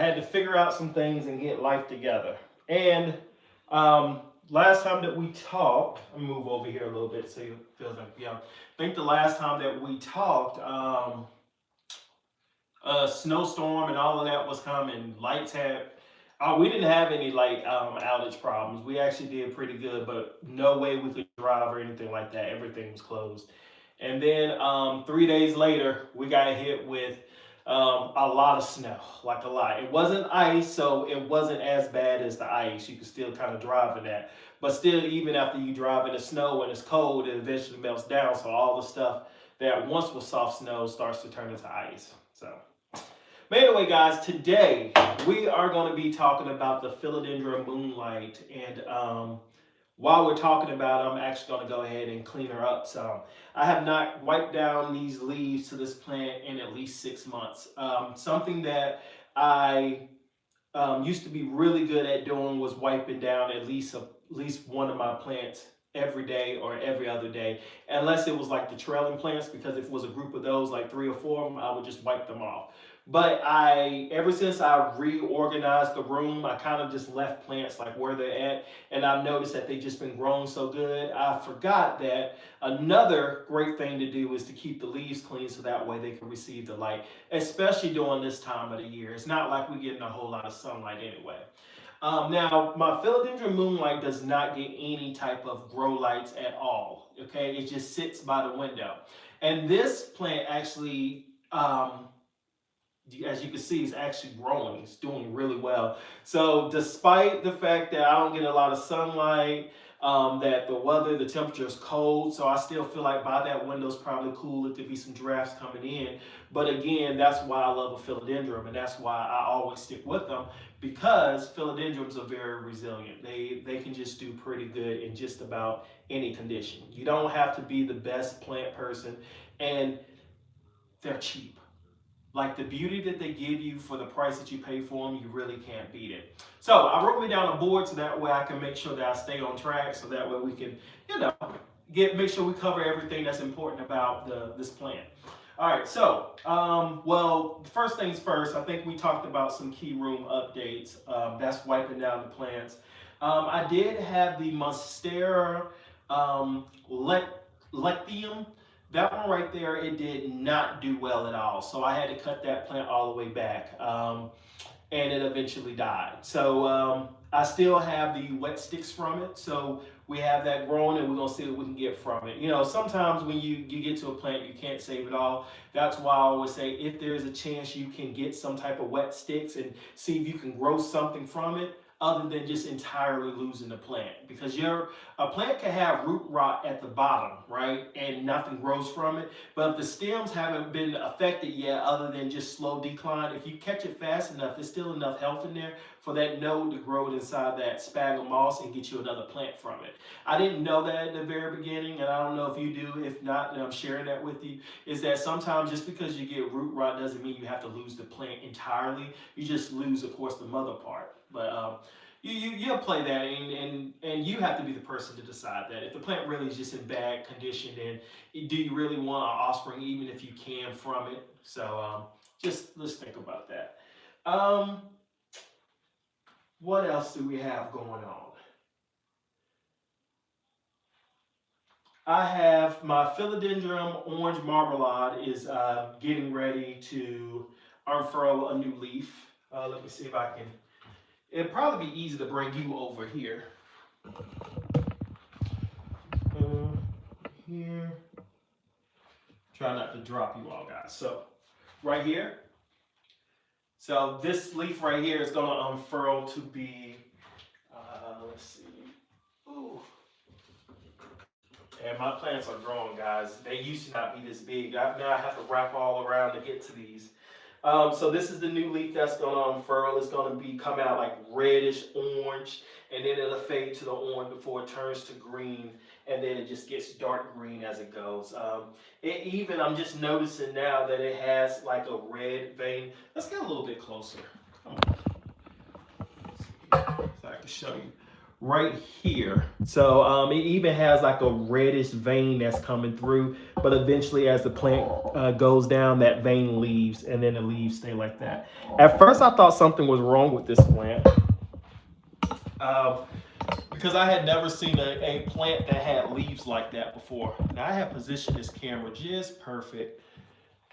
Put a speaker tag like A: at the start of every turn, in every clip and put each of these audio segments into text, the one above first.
A: had to figure out some things and get life together. And last time that we talked, let me move over here a little bit so it feels like, yeah. I think the last time that we talked, snowstorm and all of that was coming. Lights had, we didn't have any light outage problems. We actually did pretty good, but no way we could drive or anything like that. Everything was closed. And then 3 days later, we got hit with a lot of snow, like a lot. It wasn't ice, so it wasn't as bad as the ice. You could still kind of drive in that. But still, even after you drive in the snow and it's cold, it eventually melts down. So all the stuff that once was soft snow starts to turn into ice. So. But anyway, guys, today we are going to be talking about the philodendron moonlight. And while we're talking about it, I'm actually going to go ahead and clean her up some. I have not wiped down these leaves to this plant in at least 6 months. Something that I used to be really good at doing was wiping down at least one of my plants every day or every other day, unless it was like the trailing plants, because if it was a group of those, like 3 or 4 of them, I would just wipe them off. But ever since I reorganized the room, I kind of just left plants like where they're at, and I've noticed that they've just been growing so good. I forgot that another great thing to do is to keep the leaves clean so that way they can receive the light, especially during this time of the year. It's not like we're getting a whole lot of sunlight anyway. Now, my philodendron moonlight does not get any type of grow lights at all. Okay, it just sits by the window, and this plant actually. As you can see, it's actually growing. It's doing really well. So despite the fact that I don't get a lot of sunlight, that the weather, the temperature is cold, so I still feel like by that window is probably cool. It could be some drafts coming in. But again, that's why I love a philodendron, and that's why I always stick with them, because philodendrons are very resilient. They can just do pretty good in just about any condition. You don't have to be the best plant person, and they're cheap. Like the beauty that they give you for the price that you pay for them, you really can't beat it. So I wrote me down a board so that way I can make sure that I stay on track, so that way we can, make sure we cover everything that's important about this plant. All right, so, well, first things first, I think we talked about some key room updates. That's wiping down the plants. I did have the Monstera Lectium. That one right there, it did not do well at all. So I had to cut that plant all the way back, and it eventually died. So I still have the wet sticks from it. So we have that growing, and we're gonna see what we can get from it. Sometimes when you get to a plant, you can't save it all. That's why I always say, if there's a chance you can get some type of wet sticks and see if you can grow something from it, other than just entirely losing the plant. Because a plant can have root rot at the bottom, right? And nothing grows from it. But if the stems haven't been affected yet, other than just slow decline, if you catch it fast enough, there's still enough health in there for that node to grow inside that sphagnum moss and get you another plant from it. I didn't know that at the very beginning, and I don't know if you do. If not, then I'm sharing that with you, is that sometimes just because you get root rot doesn't mean you have to lose the plant entirely. You just lose, of course, the mother part. But you'll play that, and you have to be the person to decide that. If the plant really is just in bad condition, then do you really want an offspring, even if you can, from it? So let's think about that. What else do we have going on? I have my philodendron orange marmalade is getting ready to unfurl a new leaf. Let me see if I can. It'd probably be easy to bring you over here. Here. Try not to drop you all, guys. So, right here. So, this leaf right here is going to unfurl to be, let's see. Ooh. And my plants are growing, guys. They used to not be this big. Now I have to wrap all around to get to these. So this is the new leaf that's going to unfurl. It's going to come out like reddish orange, and then it'll fade to the orange before it turns to green, and then it just gets dark green as it goes. I'm just noticing now that it has like a red vein. Let's get a little bit closer. Come on. Let's see so I can show you. right here. So it even has like a reddish vein that's coming through, but eventually as the plant goes down, that vein leaves and then the leaves stay like that. At first I thought something was wrong with this plant, um, because I had never seen a plant that had leaves like that before. Now I have positioned this camera just perfect.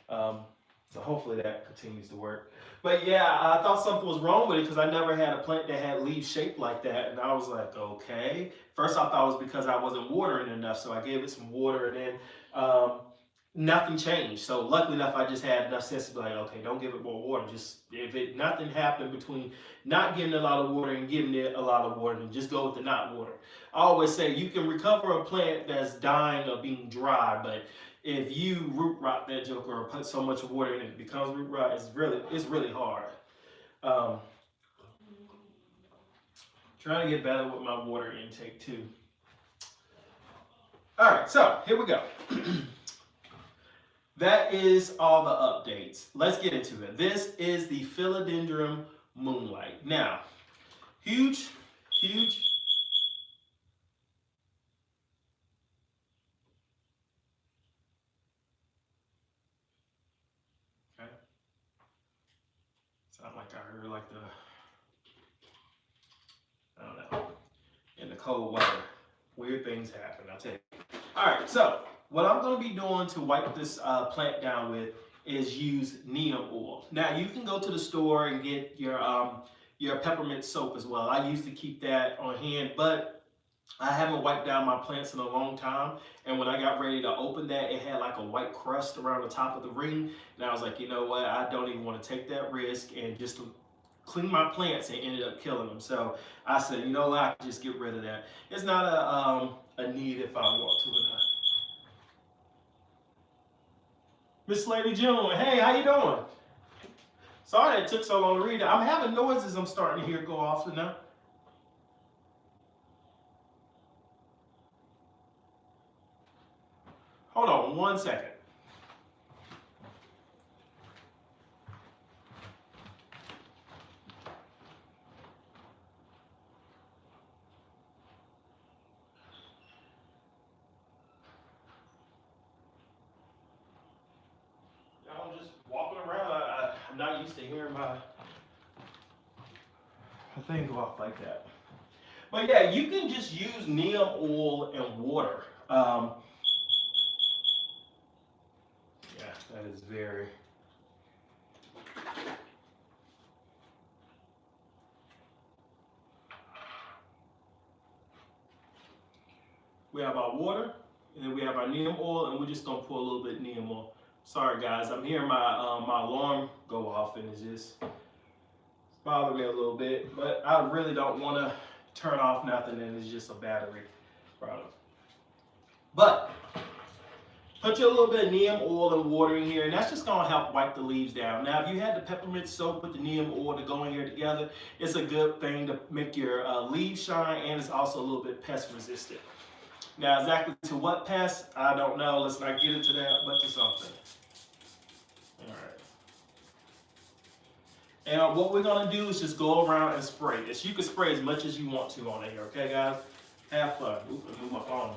A: Um, so hopefully that continues to work. But yeah, I thought something was wrong with it because I never had a plant that had leaves shaped like that. And I was like, okay. First I thought it was because I wasn't watering enough. So I gave it some water and then nothing changed. So luckily enough, I just had enough sense to be like, okay, don't give it more water. Just if it nothing happened between not giving it a lot of water and giving it a lot of water, then just go with the not water. I always say you can recover a plant that's dying or being dry, but if you root rot that joker or put so much water in it, it becomes root rot. It's really hard. Um, Trying to get better with my water intake too. All right, so here we go. That is all the updates. Let's get into it. This is the philodendron moonlight. Now, huge, huge. Okay, sound like I heard like I don't know, in the cold weather. Weird things happen, I'll tell you. All right, so what I'm going to be doing to wipe this plant down with is use neem oil. Now you can go to the store and get your peppermint soap as well. I used to keep that on hand, but I haven't wiped down my plants in a long time. And when I got ready to open that, it had like a white crust around the top of the ring. And I was like, you know what? I don't even want to take that risk and just clean my plants and ended up killing them. So I said, you know what? I can just get rid of that. It's not a need if I want to or not. Miss Lady June, hey, how you doing? Sorry it took so long to read it. I'm having noises I'm starting to hear go off now. Hold on 1 second. I'm just walking around. I'm not used to hearing my thing go off like that. But yeah, you can just use neem oil and water. Yeah, that is very. We have our water, and then we have our neem oil, and we're just gonna pour a little bit of neem oil. Sorry guys, I'm hearing my alarm go off, and it's just bothering me a little bit. But I really don't want to turn off nothing, and it's just a battery problem. But put you a little bit of neem oil and water in here, and that's just gonna help wipe the leaves down. Now, if you had the peppermint soap with the neem oil to go in here together, it's a good thing to make your leaves shine, and it's also a little bit pest resistant. Now, exactly to what pest, I don't know. Let's not get into that, but to something. All right. And what we're gonna do is just go around and spray this. You can spray as much as you want to on it here, okay, guys? Have fun. Oop, move my phone.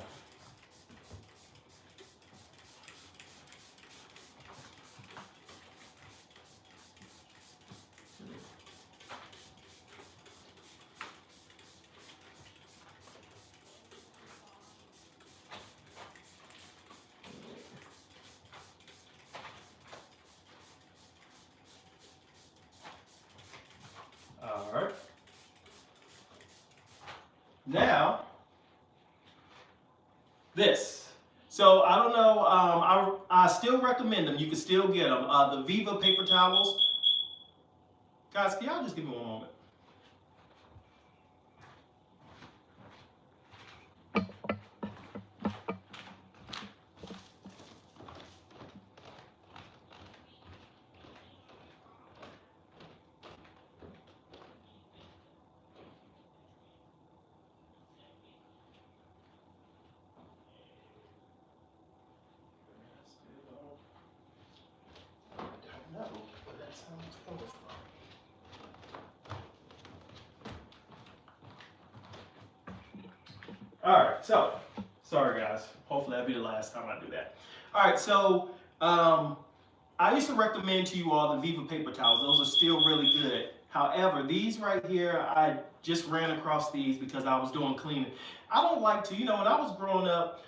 A: All right. Now, this. So I don't know. I still recommend them. You can still get them. The Viva paper towels. Guys, can y'all just give me one moment? I don't know where that sound's coming from. All right, so sorry guys. Hopefully that'll be the last time I do that. All right, so I used to recommend to you all the Viva paper towels. Those are still really good. However, these right here, I just ran across these because I was doing cleaning. I don't like to, when I was growing up,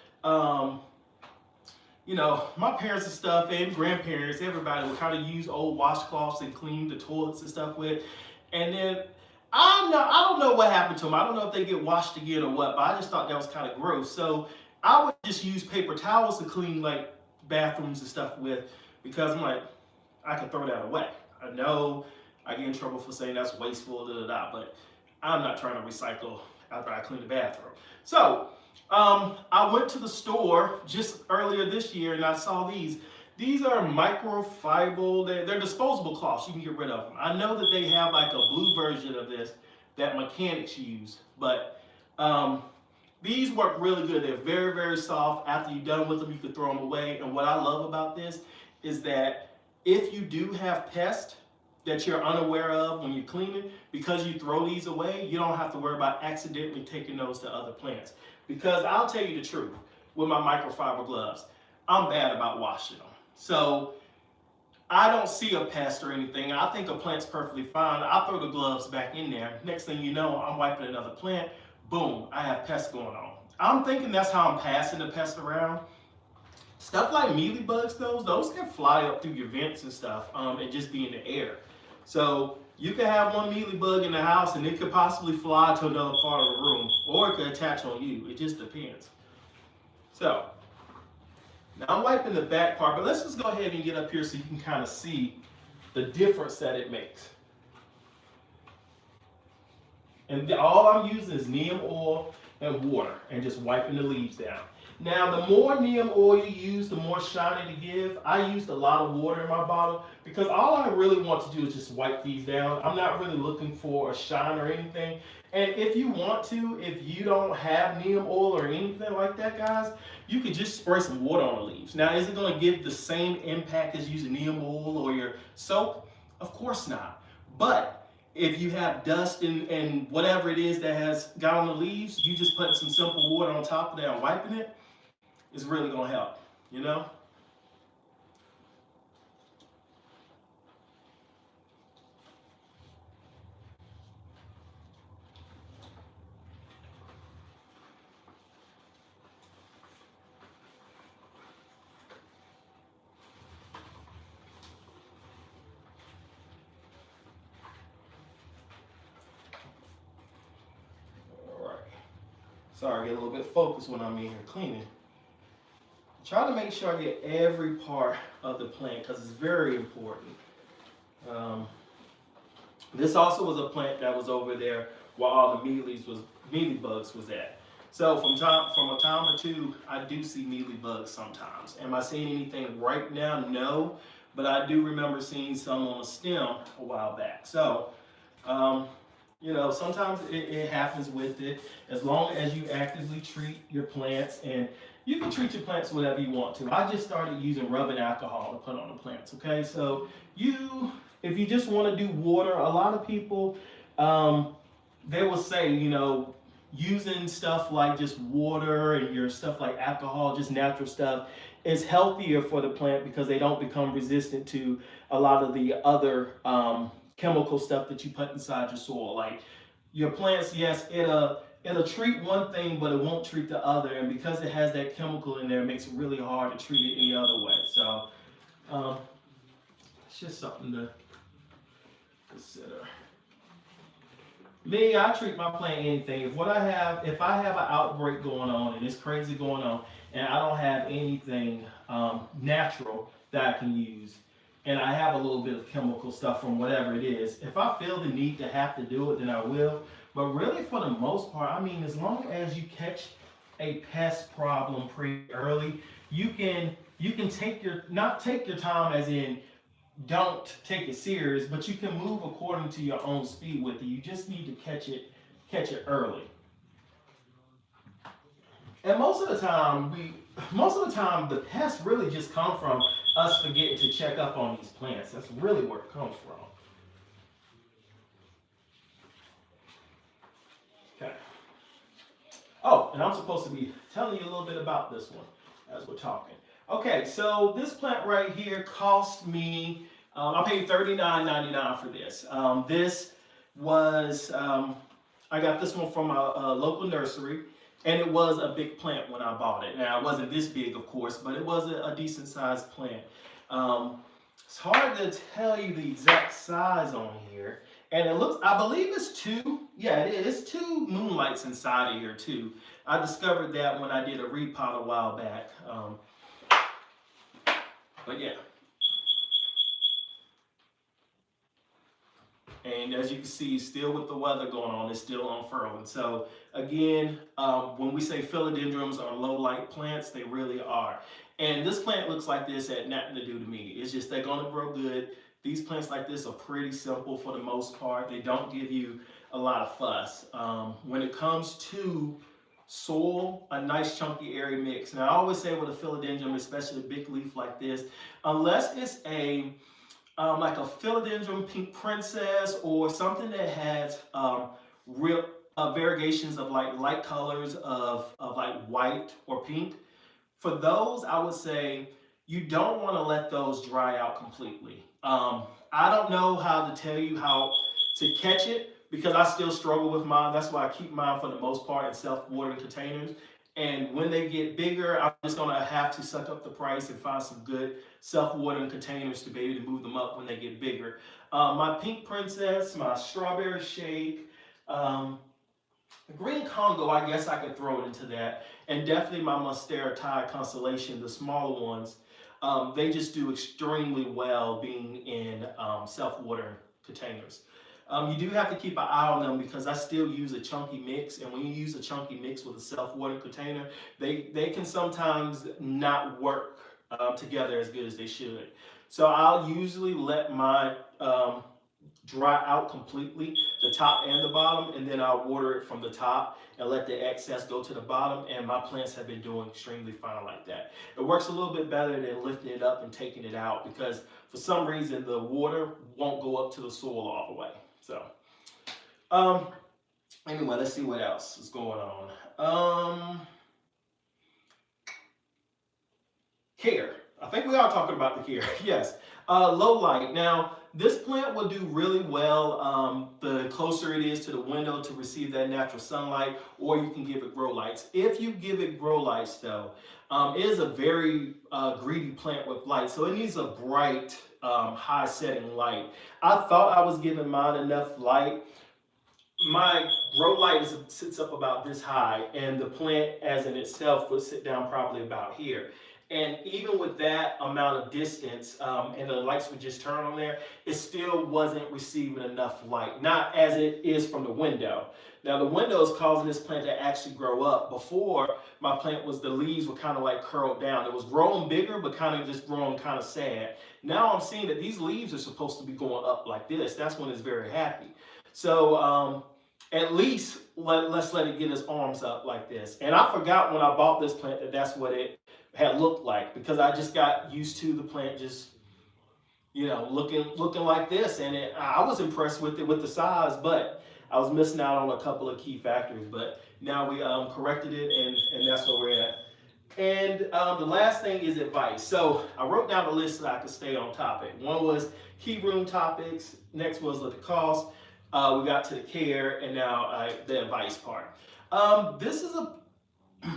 A: my parents and stuff and grandparents, everybody would kind of use old washcloths and clean the toilets and stuff with. And then I don't know what happened to them. I don't know if they get washed again or what, but I just thought that was kind of gross. So I would just use paper towels to clean like bathrooms and stuff with because I'm like, I could throw that away. I know I get in trouble for saying that's wasteful, but I'm not trying to recycle after I clean the bathroom. So I went to the store just earlier this year and I saw these. These are microfiber, they're disposable cloths, you can get rid of them. I know that they have like a blue version of this that mechanics use, but these work really good. They're very, very soft. After you're done with them, you can throw them away. And what I love about this is that if you do have pests that you're unaware of when you're cleaning, because you throw these away, you don't have to worry about accidentally taking those to other plants. Because I'll tell you the truth, with my microfiber gloves, I'm bad about washing them. So I don't see a pest or anything. I think a plant's perfectly fine. I throw the gloves back in there. Next thing you know, I'm wiping another plant. Boom, I have pests going on. I'm thinking that's how I'm passing the pests around. Stuff like mealybugs, those can fly up through your vents and stuff and just be in the air. So you could have one mealybug in the house and it could possibly fly to another part of the room, or it could attach on you. It just depends. So now I'm wiping the back part, but let's just go ahead and get up here so you can kind of see the difference that it makes. And all I'm using is neem oil and water and just wiping the leaves down. Now, the more neem oil you use, the more shiny to give. I used a lot of water in my bottle because all I really want to do is just wipe these down. I'm not really looking for a shine or anything. And if you want to, if you don't have neem oil or anything like that, guys, you could just spray some water on the leaves. Now, is it going to give the same impact as using neem oil or your soap? Of course not. But if you have dust and whatever it is that has got on the leaves, you just put some simple water on top of that and wiping it, it's really going to help, All right. Sorry, I get a little bit focused when I'm in here cleaning. Try to make sure I get every part of the plant because it's very important. This also was a plant that was over there while all the mealybugs was at. So from a time or two, I do see mealybugs sometimes. Am I seeing anything right now? No, but I do remember seeing some on a stem a while back. So, sometimes it happens with it. As long as you actively treat your plants, and you can treat your plants whatever you want to. I just started using rubbing alcohol to put on the plants, okay? So if you just want to do water, a lot of people, they will say, using stuff like just water and your stuff like alcohol, just natural stuff, is healthier for the plant because they don't become resistant to a lot of the other chemical stuff that you put inside your soil. Like your plants, yes, it'll treat one thing, but it won't treat the other. And because it has that chemical in there, it makes it really hard to treat it any other way. So it's just something to consider. Me, I treat my plant anything. If I have an outbreak going on and it's crazy going on, and I don't have anything natural that I can use, and I have a little bit of chemical stuff from whatever it is, if I feel the need to have to do it, then I will. But really, for the most part, as long as you catch a pest problem pretty early, you can not take your time as in don't take it serious, but you can move according to your own speed with it. You just need to catch it early. And most of the time, the pests really just come from us forgetting to check up on these plants. That's really where it comes from. Okay. Oh, and I'm supposed to be telling you a little bit about this one as we're talking. Okay, so this plant right here cost me, I paid $39.99 for this. This was, I got this one from a local nursery, and it was a big plant when I bought it. Now, it wasn't this big, of course, but it was a decent sized plant. It's hard to tell you the exact size on here. And it looks, I believe it's two. Yeah, it is. It's two moonlights inside of here, too. I discovered that when I did a repot a while back. But yeah. And as you can see, still with the weather going on, it's still unfurling. So again, when we say philodendrons are low light plants, they really are. And this plant looks like this had nothing to do to me. It's just they're going to grow good. These plants like this are pretty simple for the most part. They don't give you a lot of fuss. When it comes to soil, a nice chunky area mix. Now I always say with a philodendron, especially a big leaf like this, unless it's a like a philodendron pink princess or something that has real variegations of like light colors of like white or pink. For those, I would say you don't want to let those dry out completely. I don't know how to tell you how to catch it because I still struggle with mine. That's why I keep mine for the most part in self-watering containers. And when they get bigger, I'm just going to have to suck up the price and find some good self-watering containers to be able to move them up when they get bigger. My pink princess, my strawberry shake, green Congo, I guess I could throw it into that. And definitely my Monstera Thai Constellation, the smaller ones. They just do extremely well being in self-watering containers. You do have to keep an eye on them because I still use a chunky mix, and when you use a chunky mix with a self-watering container, they can sometimes not work together as good as they should. So I'll usually let mine dry out completely, the top and the bottom, and then I'll water it from the top and let the excess go to the bottom, and my plants have been doing extremely fine like that. It works a little bit better than lifting it up and taking it out because for some reason the water won't go up to the soil all the way. So, anyway, let's see what else is going on. Care. I think we are talking about the care. Yes. Low light. Now, this plant will do really well the closer it is to the window to receive that natural sunlight, or you can give it grow lights. If you give it grow lights, though, it is a very greedy plant with light, so it needs a bright, high setting light. I thought I was giving mine enough light. My grow light sits up about this high, and the plant as in itself would sit down probably about here. And even with that amount of distance, and the lights would just turn on there, it still wasn't receiving enough light. Not as it is from the window. Now the window is causing this plant to actually grow up. Before, my plant the leaves were kind of like curled down. It was growing bigger, but kind of just growing kind of sad. Now I'm seeing that these leaves are supposed to be going up like this. That's when it's very happy. So at least let's let it get its arms up like this. And I forgot when I bought this plant that that's what it had looked like, because I just got used to the plant just, you know, looking like this, and I was impressed with it with the size, but I was missing out on a couple of key factors. But now we corrected it, and that's where we're at. And the last thing is advice. So I wrote down a list so that I could stay on topic. One was key room topics. Next was the cost. We got to the care, and now the advice part. This is a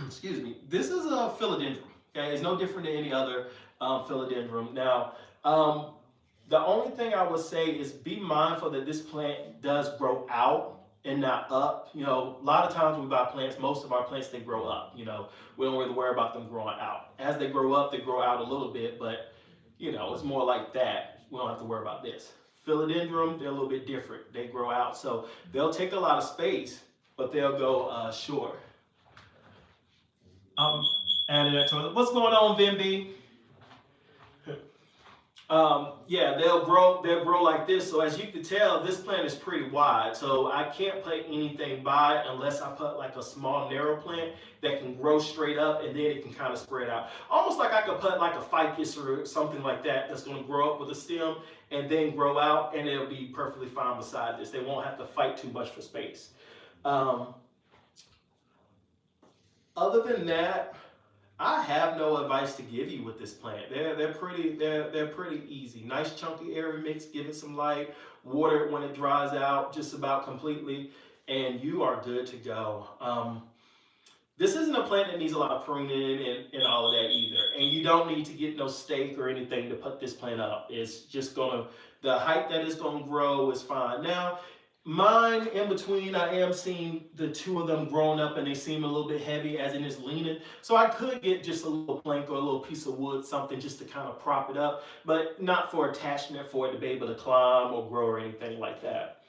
A: excuse me. This is a philodendron. Okay, it's no different than any other philodendron. Now, the only thing I would say is be mindful that this plant does grow out and not up. You know, a lot of times we buy plants, most of our plants, they grow up. You know, we don't really worry about them growing out. As they grow up, they grow out a little bit, but, you know, it's more like that. We don't have to worry about this. Philodendron, they're a little bit different. They grow out, so they'll take a lot of space, but they'll go short. Added that to it. What's going on, Vimby? Yeah, they'll grow like this. So as you can tell, this plant is pretty wide. So I can't put anything by it unless I put like a small narrow plant that can grow straight up, and then it can kind of spread out. Almost like I could put like a ficus or something like that that's going to grow up with a stem and then grow out, and it'll be perfectly fine beside this. They won't have to fight too much for space. Other than that, I have no advice to give you with this plant. They're pretty easy. Nice chunky area mix, give it some light, water it when it dries out just about completely, and you are good to go. This isn't a plant that needs a lot of pruning and all of that either. And you don't need to get no stake or anything to put this plant up. It's just gonna, the height that it's gonna grow is fine. Now, mine in between, I am seeing the two of them grown up and they seem a little bit heavy as in it's leaning. So I could get just a little plank or a little piece of wood, something just to kind of prop it up, but not for attachment for it to be able to climb or grow or anything like that.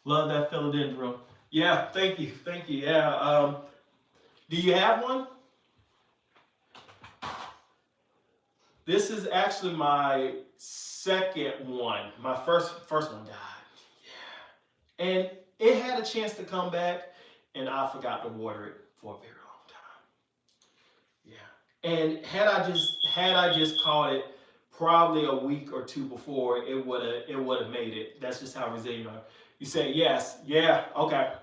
A: Love that philodendron. Yeah, thank you, thank you. Yeah, do you have one? This is actually my second one. My first one died. Yeah, and it had a chance to come back, and I forgot to water it for a very long time. Yeah, and had I just caught it probably a week or two before, it would have made it. That's just how resilient you are. You say yes, yeah, okay.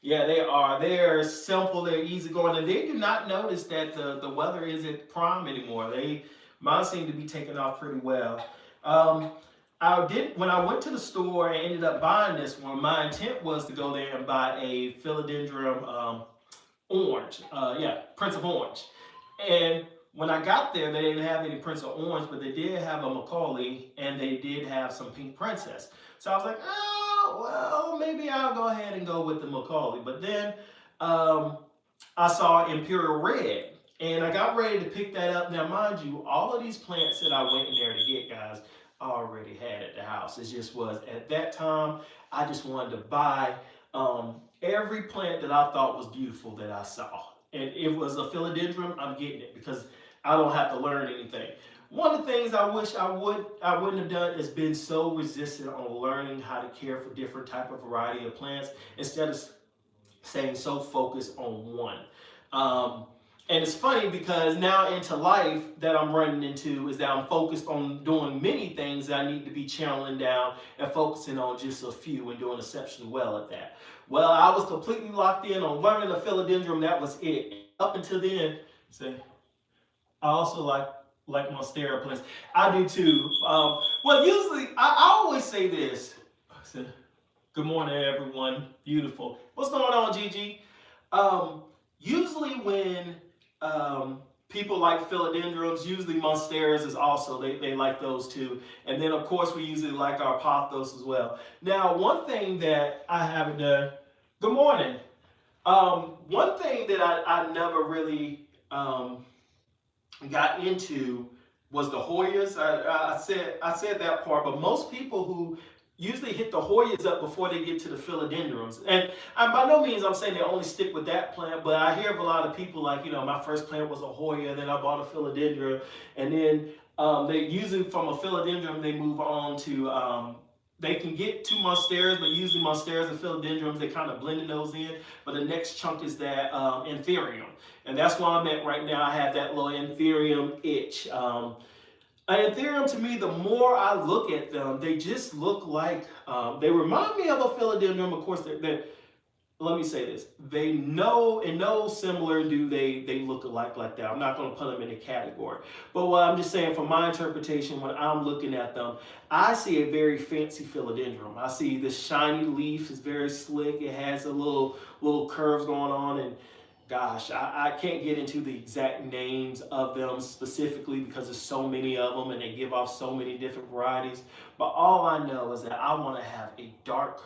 A: Yeah, they are. They're simple. They're easygoing, and they do not notice that the weather isn't prime anymore. Mine seem to be taking off pretty well. Um, I did when I went to the store and ended up buying this one. My intent was to go there and buy a philodendron orange. Yeah, Prince of Orange. And when I got there, they didn't have any Prince of Orange, but they did have a Macaulay, and they did have some Pink Princess. So I was like, oh, well, maybe I'll go ahead and go with the Macaulay. But then I saw Imperial Red, and I got ready to pick that up. Now, mind you, all of these plants that I went in there to get, guys, I already had at the house. It just was, at that time, I just wanted to buy every plant that I thought was beautiful that I saw. And it was a philodendron, I'm getting it because I don't have to learn anything. One of the things I wish I wouldn't have done is been so resistant on learning how to care for different type of variety of plants instead of staying so focused on one. And it's funny because now into life that I'm running into is that I'm focused on doing many things that I need to be channeling down and focusing on just a few and doing exceptionally well at that. Well, I was completely locked in on learning the philodendron. That was it. Up until then, say, I also like monstera plants. I do too. Well, usually I always say this. I said, "Good morning, everyone. Beautiful. What's going on, Gigi?" Usually when people like philodendrons, usually monsteras is also, they like those too. And then of course we usually like our pothos as well. Now, one thing that I haven't done, good morning. One thing that I never really got into was the Hoyas. I said that part, but most people who usually hit the Hoyas up before they get to the philodendrons. And by no means I'm saying they only stick with that plant, but I hear of a lot of people like, my first plant was a Hoya, then I bought a philodendron, and then they usually from a philodendron they move on to they can get two monsteras, but usually monsteras and philodendrons, they kind of blending those in. But the next chunk is that anthurium. And that's where I'm at right now. I have that little anthurium itch. Anthurium, to me, the more I look at them, they just look like, they remind me of a philodendron. Of course, let me say this. They know, and no similar do they look alike like that. I'm not going to put them in a category. But what I'm just saying, from my interpretation, when I'm looking at them, I see a very fancy philodendron. I see this shiny leaf is very slick. It has a little curves going on, and gosh, I can't get into the exact names of them specifically because there's so many of them and they give off so many different varieties. But all I know is that I want to have a dark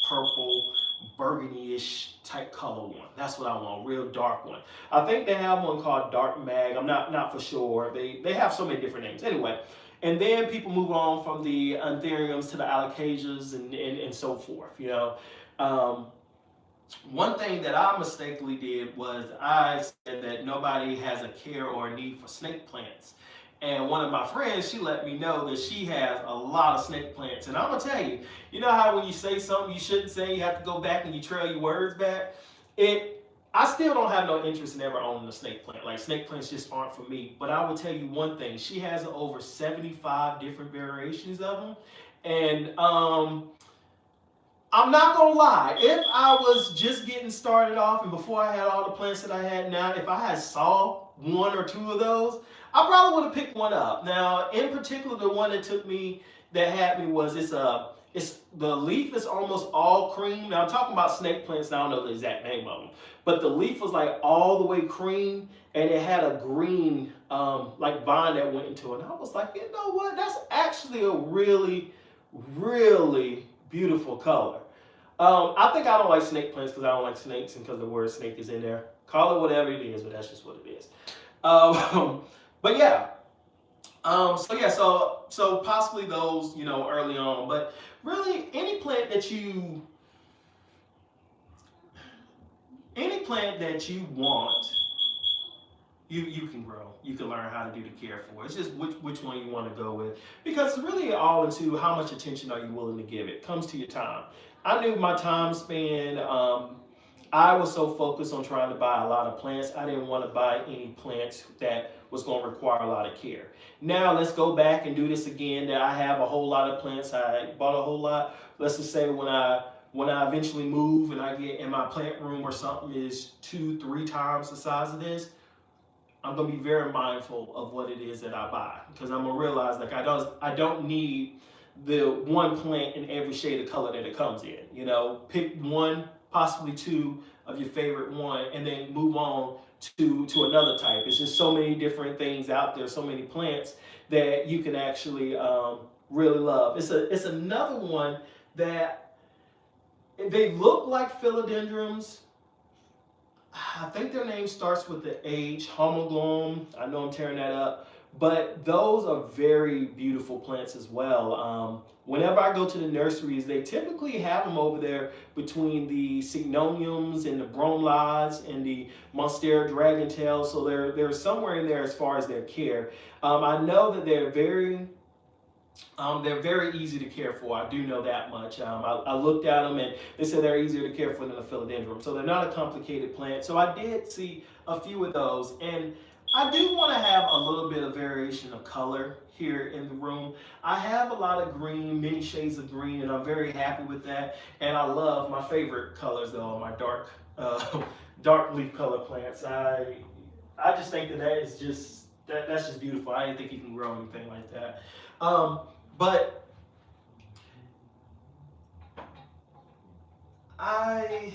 A: purple, burgundy-ish type color one. That's what I want, a real dark one. I think they have one called Dark Mag. I'm not for sure. They have so many different names. Anyway, and then people move on from the anthuriums to the alocasias and so forth, one thing that I mistakenly did was I said that nobody has a care or a need for snake plants. And one of my friends, she let me know that she has a lot of snake plants. And I'm going to tell you, you know how when you say something you shouldn't say, you have to go back and you trail your words back? I still don't have no interest in ever owning a snake plant. Like, snake plants just aren't for me. But I will tell you one thing. She has over 75 different variations of them. And I'm not gonna lie. If I was just getting started off and before I had all the plants that I had now, if I had saw one or two of those, I probably would have picked one up. Now, in particular, the one that took me that had me was it's the leaf is almost all cream. Now I'm talking about snake plants. Now I don't know the exact name of them, but the leaf was like all the way cream, and it had a green like vine that went into it. And I was like, you know what? That's actually a really, really beautiful color. I think I don't like snake plants because I don't like snakes and because the word snake is in there. Call it whatever it is, but that's just what it is. But yeah, so possibly those, early on, but really any plant that you want, you can grow. You can learn how to do the care for. It's just which one you want to go with, because it's really all into how much attention are you willing to give it. It comes to your time. I knew my time span. I was so focused on trying to buy a lot of plants. I didn't want to buy any plants that was going to require a lot of care. Now let's go back and do this again. That I have a whole lot of plants. I bought a whole lot. Let's just say when I eventually move and I get in my plant room or something is 2-3 times the size of this, I'm gonna be very mindful of what it is that I buy, because I'm gonna realize like I don't need the one plant in every shade of color that it comes in. Pick one, possibly two of your favorite one, and then move on to another type. It's just so many different things out there, so many plants that you can actually really love. It's another one that they look like philodendrons. I think their name starts with the H, homoglom. I know I'm tearing that up. But those are very beautiful plants as well. Whenever I go to the nurseries, they typically have them over there between the signoniums and the bromeliads and the monstera dragontail. So they're somewhere in there as far as their care. I know that they're very easy to care for. I do know that much. I looked at them and they said they're easier to care for than a philodendron. So they're not a complicated plant. So I did see a few of those. And I do want to have a little bit of variation of color here in the room. I have a lot of green, many shades of green, and I'm very happy with that. And I love my favorite colors though, my dark leaf color plants. I just think that is just that's just beautiful. I didn't think you can grow anything like that. But I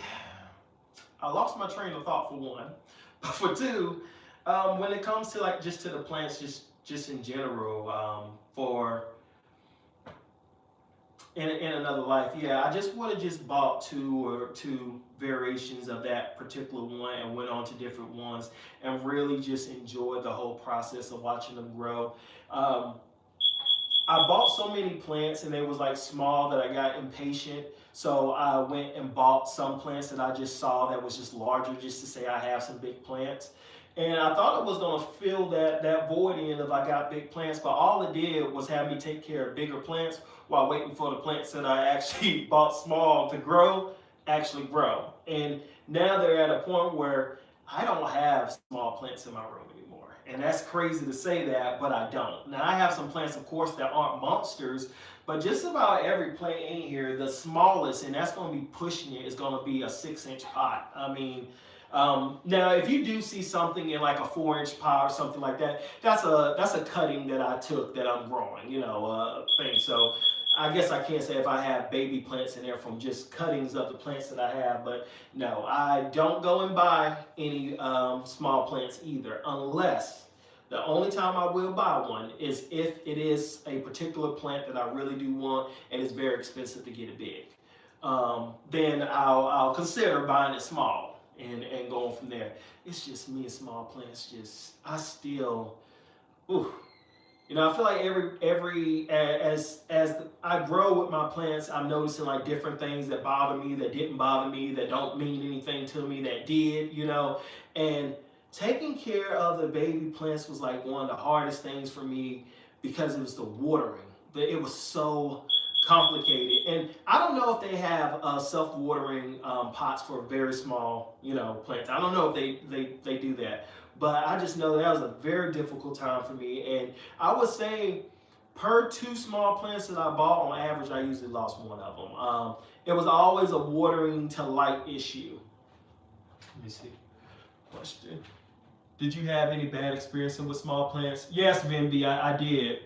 A: lost my train of thought for one, but for two, when it comes to like just to the plants, just in general, for in another life, yeah, I just would have just bought two variations of that particular one and went on to different ones and really just enjoyed the whole process of watching them grow. I bought so many plants and they was like small that I got impatient. So I went and bought some plants that I just saw that was just larger, just to say I have some big plants. And I thought it was gonna fill that void in if I got big plants, but all it did was have me take care of bigger plants while waiting for the plants that I actually bought small to grow, actually grow. And now they're at a point where I don't have small plants in my room anymore. And that's crazy to say that, but I don't. Now I have some plants, of course, that aren't monsters, but just about every plant in here, the smallest, and that's gonna be pushing it, is gonna be a 6-inch pot. I mean, now if you do see something in like a 4-inch pot or something like that, that's a cutting that I took that I'm growing, thing. So I guess I can't say if I have baby plants in there from just cuttings of the plants that I have, but no, I don't go and buy any small plants either, unless the only time I will buy one is if it is a particular plant that I really do want and it's very expensive to get it big. Then I'll consider buying it small and going from there. It's just me and small plants. I still, ooh. I feel like as I grow with my plants, I'm noticing like different things that bother me, that didn't bother me, that don't mean anything to me, that did, and taking care of the baby plants was like one of the hardest things for me because it was the watering. It was so complicated, and I don't know if they have self-watering pots for very small, plants. I don't know if they do that. But I just know that was a very difficult time for me. And I would say per 2 small plants that I bought, on average, I usually lost one of them. It was always a watering to light issue. Let me see. Question. Did you have any bad experience with small plants? Yes, Vimby, I did.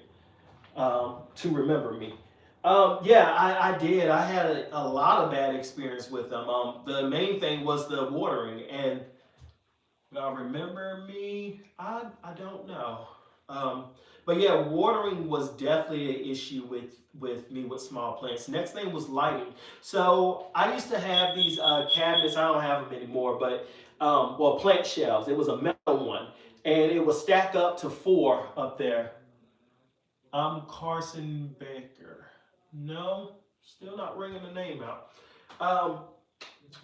A: To remember me. Yeah, I did. I had a lot of bad experience with them. The main thing was the watering, and y'all remember me? I don't know. Um, but yeah, watering was definitely an issue with me with small plants. Next thing was lighting. So I used to have these cabinets. I don't have them anymore, but well, plant shelves. It was a metal one, and it would stack up to four up there. I'm Carson Baker. No, still not ringing the name out. Um,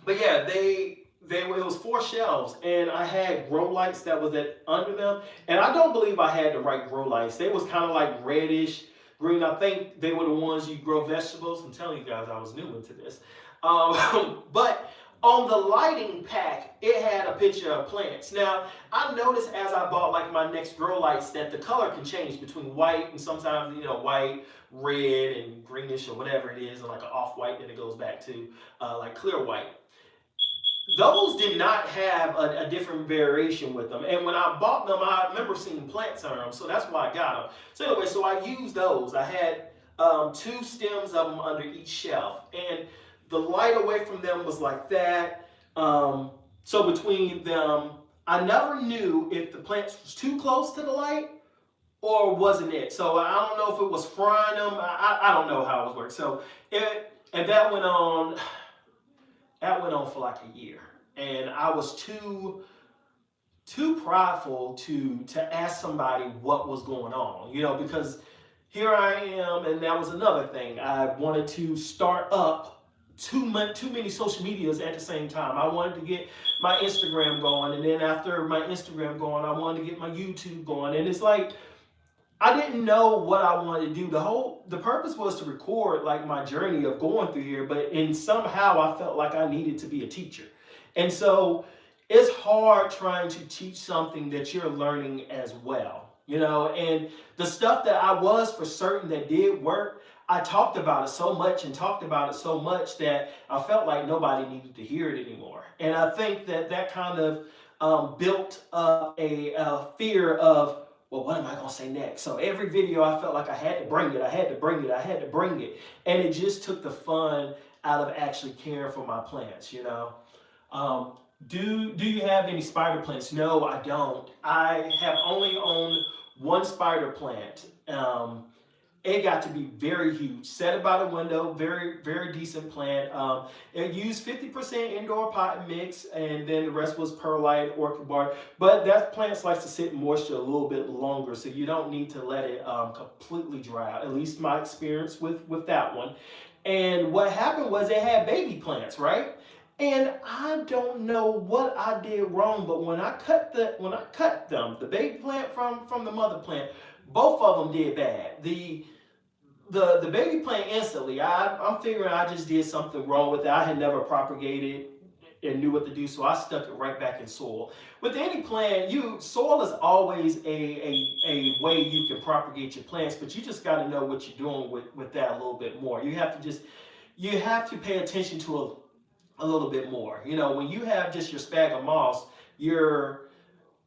A: but yeah, they were, it was four shelves, and I had grow lights that was at under them, and I don't believe I had the right grow lights. They was kind of like reddish green. I think they were the ones you grow vegetables. I'm telling you guys, I was new into this. But on the lighting pack, it had a picture of plants. Now, I noticed as I bought like my next grow lights that the color can change between white and sometimes, white, red, and greenish or whatever it is, and like an off-white, then it goes back to like clear white. Those did not have a different variation with them. And when I bought them, I remember seeing plants on them, so that's why I got them. So anyway, so I used those. I had two stems of them under each shelf, and the light away from them was like that. So between them, I never knew if the plants was too close to the light or wasn't it. So I don't know if it was frying them. I don't know how it was working. So and that went on for like a year, and I was too prideful to ask somebody what was going on, because here I am, and that was another thing. I wanted to start up too many social medias at the same time. I wanted to get my Instagram going, and then after my Instagram going, I wanted to get my YouTube going, and it's like I didn't know what I wanted to do. The purpose was to record like my journey of going through here, but in somehow I felt like I needed to be a teacher. And so it's hard trying to teach something that you're learning as well, and the stuff that I was for certain that did work, I talked about it so much and talked about it so much that I felt like nobody needed to hear it anymore. And I think that kind of built up a fear of, well, what am I going to say next? So every video I felt like I had to bring it, I had to bring it, I had to bring it. And it just took the fun out of actually caring for my plants. Um, do you have any spider plants? No, I don't. I have only owned one spider plant. It got to be very huge. Set it by the window, very, very decent plant. It used 50% indoor pot mix, and then the rest was perlite, orchid bark. But that plant likes to sit in moisture a little bit longer, so you don't need to let it completely dry out. At least my experience with that one. And what happened was it had baby plants, right? And I don't know what I did wrong, but when I cut them, the baby plant from the mother plant, both of them did bad. The baby plant instantly, I'm figuring I just did something wrong with it. I had never propagated and knew what to do, so I stuck it right back in soil. With any plant, soil is always a way you can propagate your plants, but you just got to know what you're doing with that a little bit more. You have to pay attention to a little bit more. When you have just your sphagnum moss, your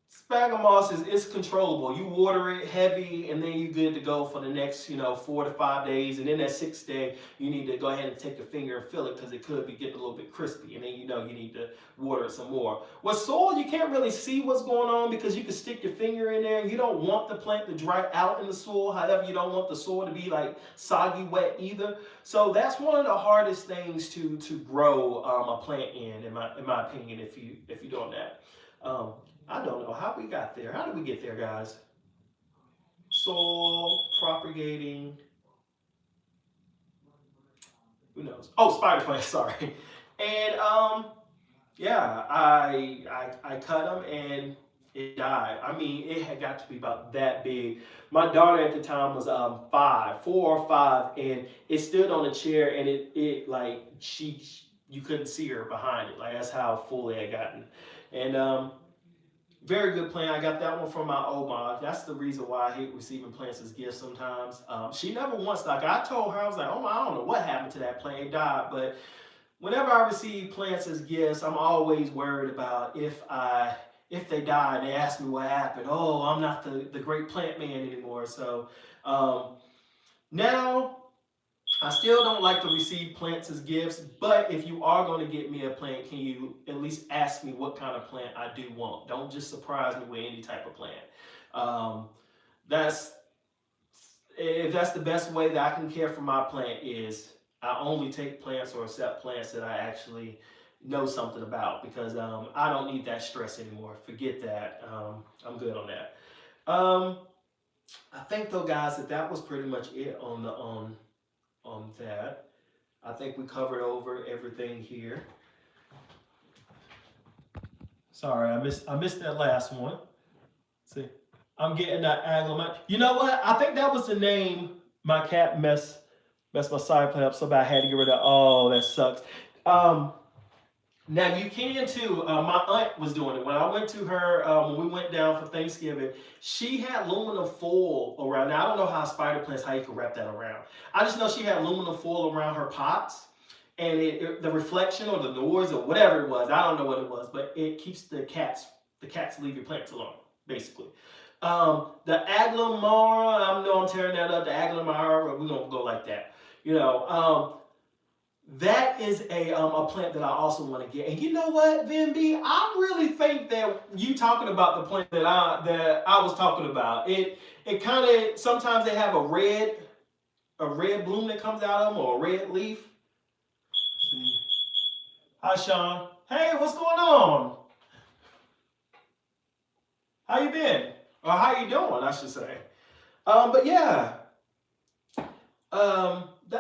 A: sphagnum moss is controllable. You water it heavy, and then you're good to go for the next 4 to 5 days. And then that 6th day, you need to go ahead and take your finger and fill it, because it could be getting a little bit crispy. And then you need to water it some more. With soil, you can't really see what's going on, because you can stick your finger in there. You don't want the plant to dry out in the soil. However, you don't want the soil to be like soggy wet either. So that's one of the hardest things to grow a plant in my opinion. If you're doing that. I don't know how we got there. How did we get there, guys? Soil propagating. Who knows? Oh, spider plant. Sorry. And yeah, I cut them and it died. I mean, it had got to be about that big. My daughter at the time was 4 or 5, and it stood on a chair, and it like you couldn't see her behind it. Like, that's how full it had gotten. And Very good plant. I got that one from my Oma. That's the reason why I hate receiving plants as gifts sometimes. She never once, like I told her, I was like, Oma, I don't know what happened to that plant. It died. But whenever I receive plants as gifts, I'm always worried about if they die and they ask me what happened. Oh, I'm not the great plant man anymore. So um, now I still don't like to receive plants as gifts, but if you are going to get me a plant, can you at least ask me what kind of plant I do want? Don't just surprise me with any type of plant. Um, that's if that's the best way that I can care for my plant is I only take plants or accept plants that I actually know something about because I don't need that stress anymore. Forget that. I'm good on that. Um, I think though, guys, that was pretty much it on that. I think we covered over everything here. Sorry, I missed that last one. See, I'm getting that agglomite. You know what? I think that was the name my cat messed my side plate up so bad I had to get rid of. Oh, that sucks. Um, Now you can too. My aunt was doing it when I went to her when we went down for Thanksgiving. She had aluminum foil around. Now I don't know how spider plants how you can wrap that around. I just know she had aluminum foil around her pots, and the reflection or the noise or whatever it was. I don't know what it was, but it keeps the cats leave your plants alone basically. The aglamara, I know I'm tearing that up. The aglamara, we're gonna go like that. You know. That is a plant that I also want to get. And you know what, VMB? I really think that you talking about the plant that I was talking about. It kind of sometimes they have a red bloom that comes out of them or a red leaf. See. Hi, Shawn. Hey, what's going on? How you been? Or how you doing? I should say. But yeah,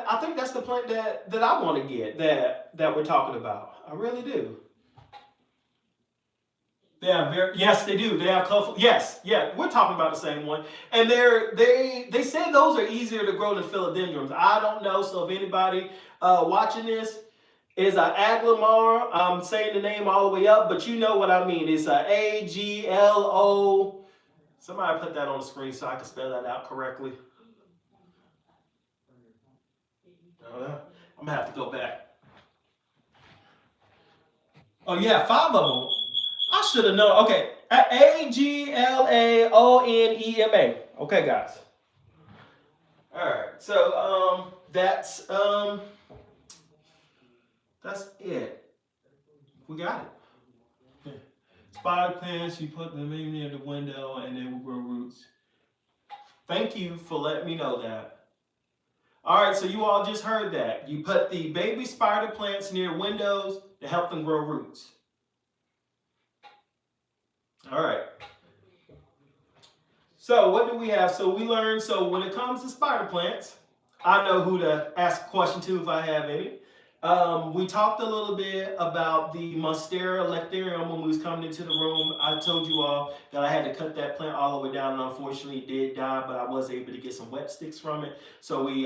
A: I think that's the plant that I want to get that we're talking about. I really do. They have yes, they do. They have colorful. Yes, yeah, we're talking about the same one. And they say those are easier to grow than philodendrons. I don't know. So if anybody watching this is a aglamar, I'm saying the name all the way up, but you know what I mean. It's a Aglo. Somebody put that on the screen so I can spell that out correctly. I'm gonna have to go back. Oh yeah, five of them. I should have known. Okay, Aglaonema. Okay, guys. All right. So that's it. We got it. Yeah. Spider plants. You put them in near the window, and they will grow roots. Thank you for letting me know that. All right, so you all just heard that. You put the baby spider plants near windows to help them grow roots. All right. So what do we have? So we learned, so when it comes to spider plants, I know who to ask a question to if I have any. We talked a little bit about the Monstera lectarium when we was coming into the room. I told you all that I had to cut that plant all the way down, and unfortunately it did die, but I was able to get some wet sticks from it. So we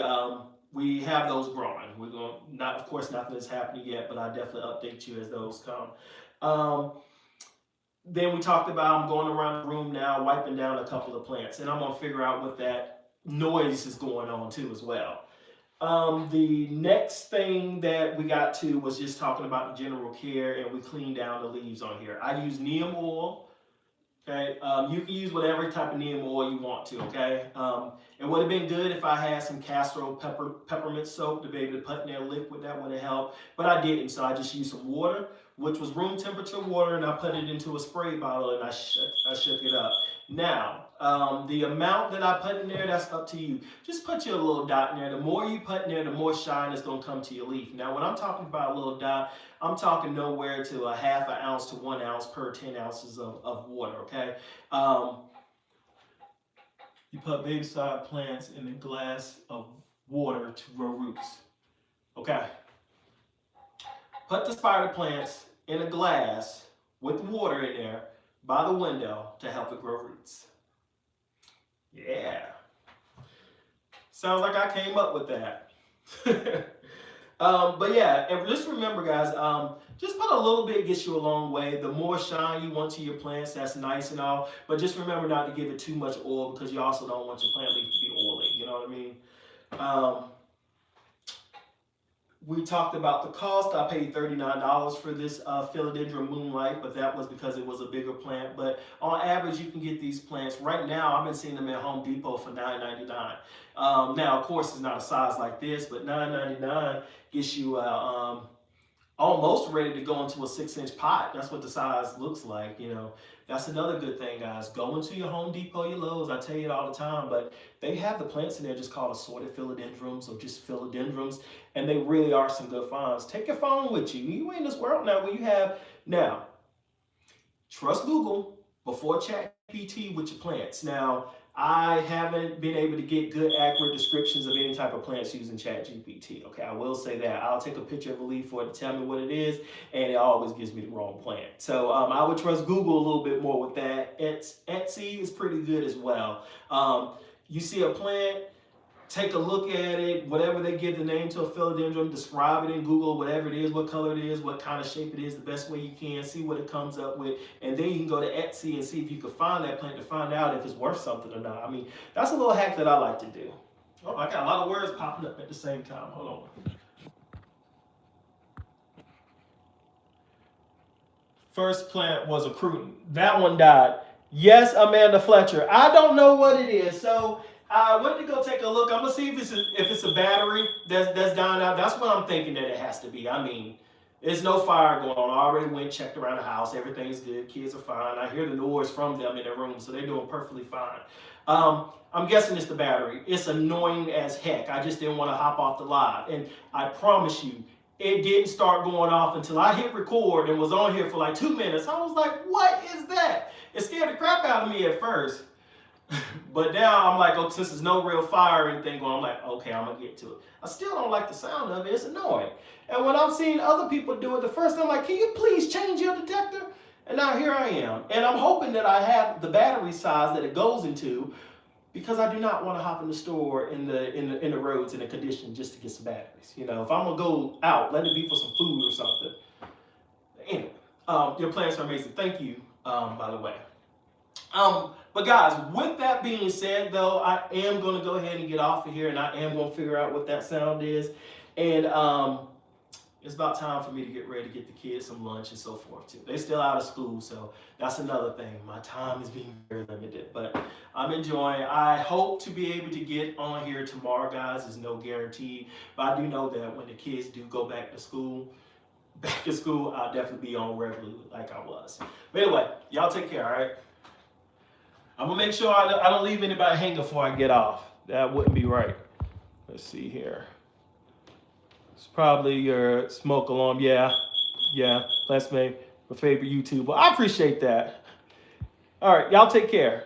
A: have those growing. We're going not, of course, nothing is happening yet, but I definitely update you as those come. Then we talked about I'm going around the room now, wiping down a couple of plants, and I'm gonna figure out what that noise is going on too as well. The next thing that we got to was just talking about the general care, and we cleaned down the leaves on here. I use neem oil. Okay, you can use whatever type of neem oil you want to. Okay, it would have been good if I had some castor oil peppermint soap to be able to put in there liquid. That would have helped, but I didn't. So I just used some water, which was room temperature water, and I put it into a spray bottle and I shook it up. Now, the amount that I put in there, that's up to you. Just put your little dot in there. The more you put in there, the more shine is going to come to your leaf. Now, when I'm talking about a little dot, I'm talking nowhere to a half an ounce to 1 ounce per 10 ounces of water, okay? You put baby side plants in a glass of water to grow roots, okay? Put the spider plants in a glass with water in there by the window to help it grow roots. Yeah. Sounds like I came up with that. But yeah, and just remember, guys, just put a little bit gets you a long way. The more shine you want to your plants, that's nice and all. But just remember not to give it too much oil because you also don't want your plant leaf to be oily. You know what I mean? Um, we talked about the cost. I paid $39 for this philodendron moonlight, but that was because it was a bigger plant. But on average, you can get these plants right now. I've been seeing them at Home Depot for $9.99. Now, of course, it's not a size like this, but $9.99 gets you almost ready to go into a 6-inch pot. That's what the size looks like. You know, that's another good thing, guys. Go into your Home Depot, your Lowe's. I tell you it all the time, but they have the plants in there just called assorted philodendrons or just philodendrons, and they really are some good finds. Take your phone with you. You ain't in this world now where you have now. Trust Google before ChatGPT with your plants. Now, I haven't been able to get good, accurate descriptions of any type of plants using ChatGPT. Okay, I will say that. I'll take a picture of a leaf for it to tell me what it is, and it always gives me the wrong plant. So I would trust Google a little bit more with that. Etsy is pretty good as well. You see a plant, take a look at it, whatever they give the name to a philodendron, describe it in Google, whatever it is, what color it is, what kind of shape it is, the best way you can, see what it comes up with, and then you can go to Etsy and see if you can find that plant to find out if it's worth something or not. I mean, that's a little hack that I like to do. Oh, I got a lot of words popping up at the same time. Hold on. First plant was a cruton. That one died. Yes, Amanda Fletcher. I don't know what it is, so I went to go take a look. I'm gonna see if it's a battery that's dying out. That's what I'm thinking that it has to be. I mean, there's no fire going on. I already went checked around the house. Everything's good. Kids are fine. I hear the noise from them in their room, so they're doing perfectly fine. I'm guessing it's the battery. It's annoying as heck. I just didn't want to hop off the live, and I promise you, it didn't start going off until I hit record and was on here for like 2 minutes. I was like, what is that? It scared the crap out of me at first. But now I'm like, oh, since there's no real fire or anything going, I'm like, okay, I'm gonna get to it. I still don't like the sound of it. It's annoying. And when I'm seeing other people do it, the first time I'm like, can you please change your detector? And now here I am. And I'm hoping that I have the battery size that it goes into, because I do not want to hop in the store in the roads in the condition just to get some batteries. You know, if I'm gonna go out, let it be for some food or something. Anyway, your plants are amazing. Thank you, by the way. But guys, with that being said, though, I am going to go ahead and get off of here, and I am going to figure out what that sound is. And it's about time for me to get ready to get the kids some lunch and so forth, too. They're still out of school, so that's another thing. My time is being very limited, but I'm enjoying. I hope to be able to get on here tomorrow, guys. There's no guarantee, but I do know that when the kids do go back to school, I'll definitely be on regularly like I was. But anyway, y'all take care, all right? I'm gonna make sure I don't leave anybody hanging before I get off. That wouldn't be right. Let's see here. It's probably your smoke alarm. Yeah. That's my favorite YouTuber. I appreciate that. All right, y'all take care.